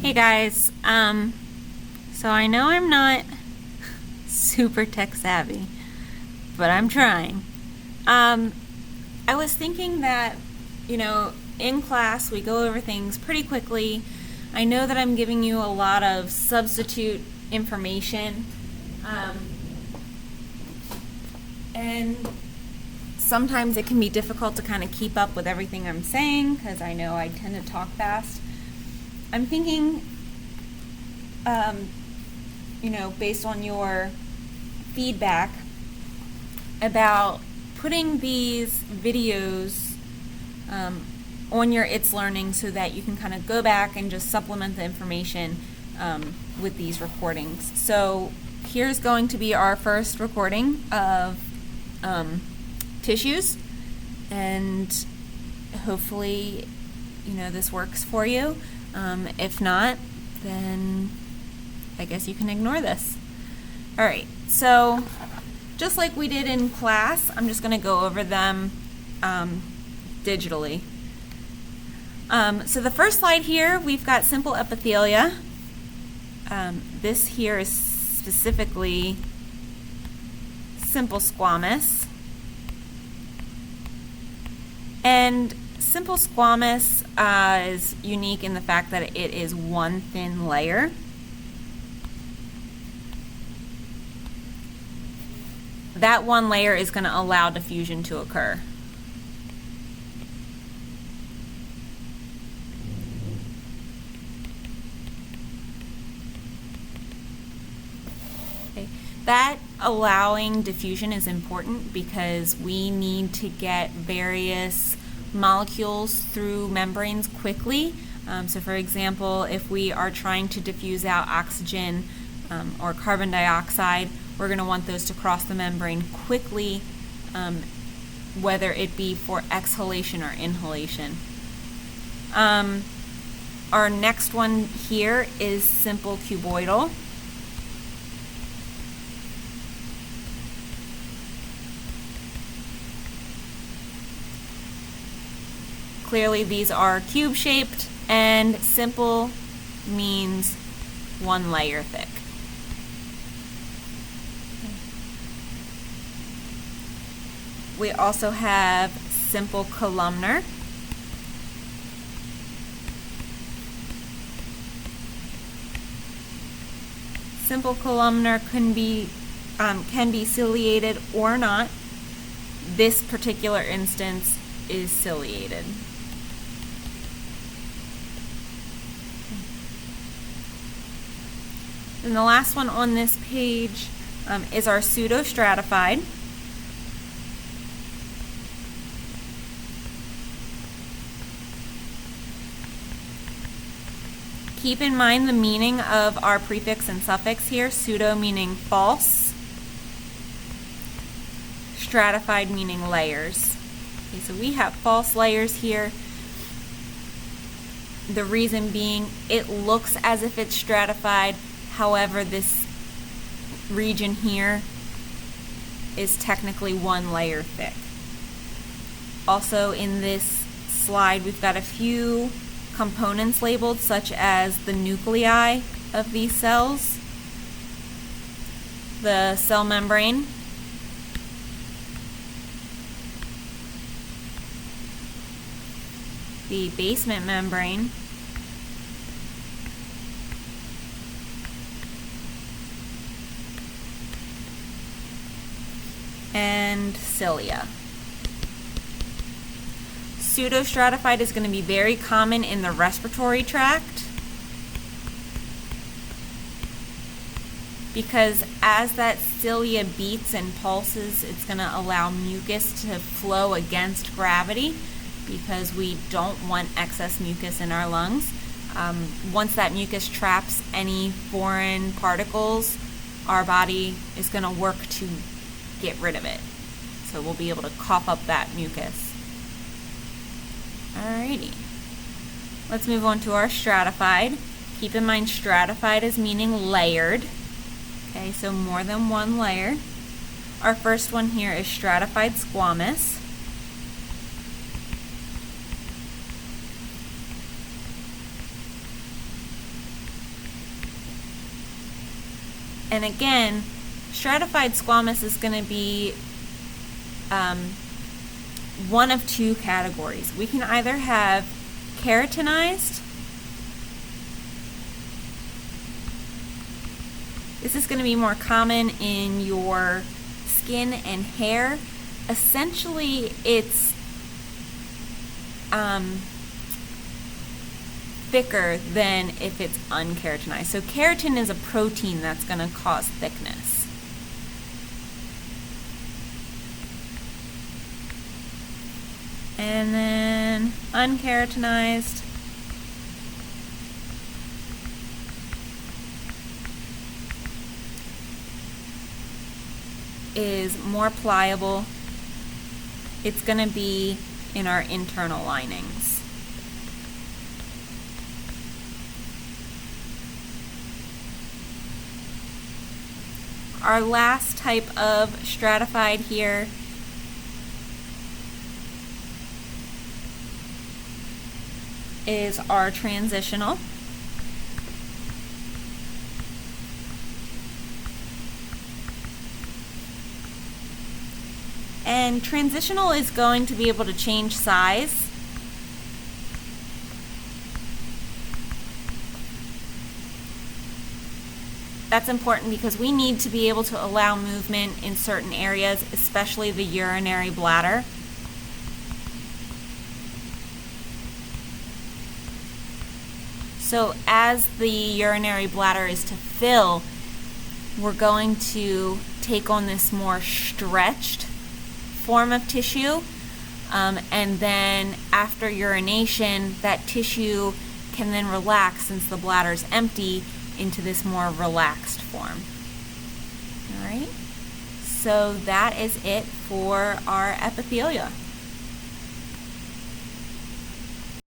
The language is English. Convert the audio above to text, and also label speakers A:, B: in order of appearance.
A: Hey guys, so I know I'm not super tech savvy, but I'm trying. I was thinking that, in class we go over things pretty quickly. I know that I'm giving you a lot of substitute information, and sometimes it can be difficult to kind of keep up with everything I'm saying because I know I tend to talk fast. I'm thinking, based on your feedback, about putting these videos on your It's Learning so that you can kind of go back and just supplement the information with these recordings. So here's going to be our first recording of tissues, and hopefully, this works for you. If not, then I guess you can ignore this. All right, so just like we did in class, I'm just going to go over them digitally. So the first slide here, we've got simple epithelia. This here is specifically simple squamous. And simple squamous is unique in the fact that it is one thin layer. That one layer is going to allow diffusion to occur. Okay. That allowing diffusion is important because we need to get various molecules through membranes quickly. So for example, if we are trying to diffuse out oxygen or carbon dioxide, we're going to want those to cross the membrane quickly, whether it be for exhalation or inhalation. Our next one here is simple cuboidal. Clearly these are cube-shaped, and simple means one layer thick. We also have simple columnar. Simple columnar can be ciliated or not. This particular instance is ciliated. And the last one on this page is our pseudostratified. Keep in mind the meaning of our prefix and suffix here, pseudo meaning false, stratified meaning layers. Okay, so we have false layers here. The reason being, it looks as if it's stratified. However, this region here is technically one layer thick. Also in this slide, we've got a few components labeled, such as the nuclei of these cells, the cell membrane, the basement membrane, and cilia. Pseudostratified is going to be very common in the respiratory tract because as that cilia beats and pulses, it's going to allow mucus to flow against gravity because we don't want excess mucus in our lungs. Once that mucus traps any foreign particles, our body is going to work to get rid of it. So we'll be able to cough up that mucus. Alrighty. Let's move on to our stratified. Keep in mind stratified is meaning layered. Okay, so more than one layer. Our first one here is stratified squamous. And again, stratified squamous is going to be one of two categories. We can either have keratinized. This is going to be more common in your skin and hair. Essentially, it's thicker than if it's unkeratinized. So keratin is a protein that's going to cause thickness. And then unkeratinized is more pliable. It's going to be in our internal linings. Our last type of stratified here is our transitional. And transitional is going to be able to change size. That's important because we need to be able to allow movement in certain areas, especially the urinary bladder. So as the urinary bladder is to fill, we're going to take on this more stretched form of tissue, and then after urination, that tissue can then relax since the bladder is empty into this more relaxed form. All right, so that is it for our epithelia.